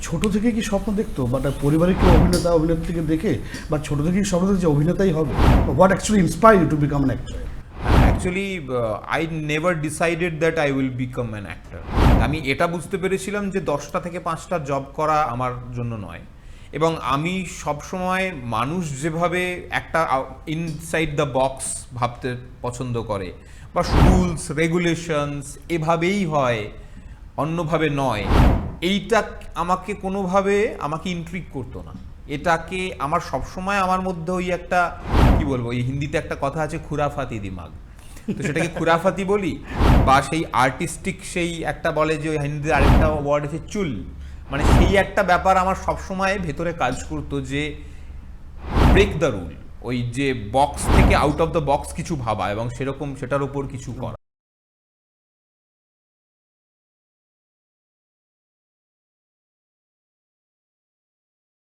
ছোট থেকে কি স্বপ্ন দেখতো, বাট পরিবারে কি অভিনেত্রীকে দেখে বা ছোট থেকেই স্বপ্ন দেখতো যে অভিনেতাই হবে? What actually inspire you to become an actor? Actually I never decided that I will become an actor. আমি এটা বুঝতে পেরেছিলাম যে 10টা থেকে 5টা জব করা আমার জন্য নয়, এবং আমি সবসময় মানুষ যেভাবে একটা ইনসাইড দ্য বক্স ভাবতে পছন্দ করে বা রুলস রেগুলেশনস এভাবেই হয়, অন্যভাবে নয়, এইটা আমাকে কোনোভাবে আমাকে ইন্ট্রিগ করতো না। এটাকে আমার সবসময় আমার মধ্যে ওই একটা কি বলবো, এই হিন্দিতে একটা কথা আছে খুরাফাতি দিমাগ, তো সেটাকে খুরাফাতি বলি বা সেই আর্টিস্টিক সেই একটা বলে যে ওই হিন্দিতে আরেকটা ওয়ার্ড আছে চুল, মানে সেই একটা ব্যাপার আমার সবসময় ভেতরে কাজ করতো যে ব্রেক দ্য রুল, ওই যে বক্স থেকে আউট অফ দ্য বক্স কিছু ভাবা এবং সেরকম সেটার উপর কিছু করা।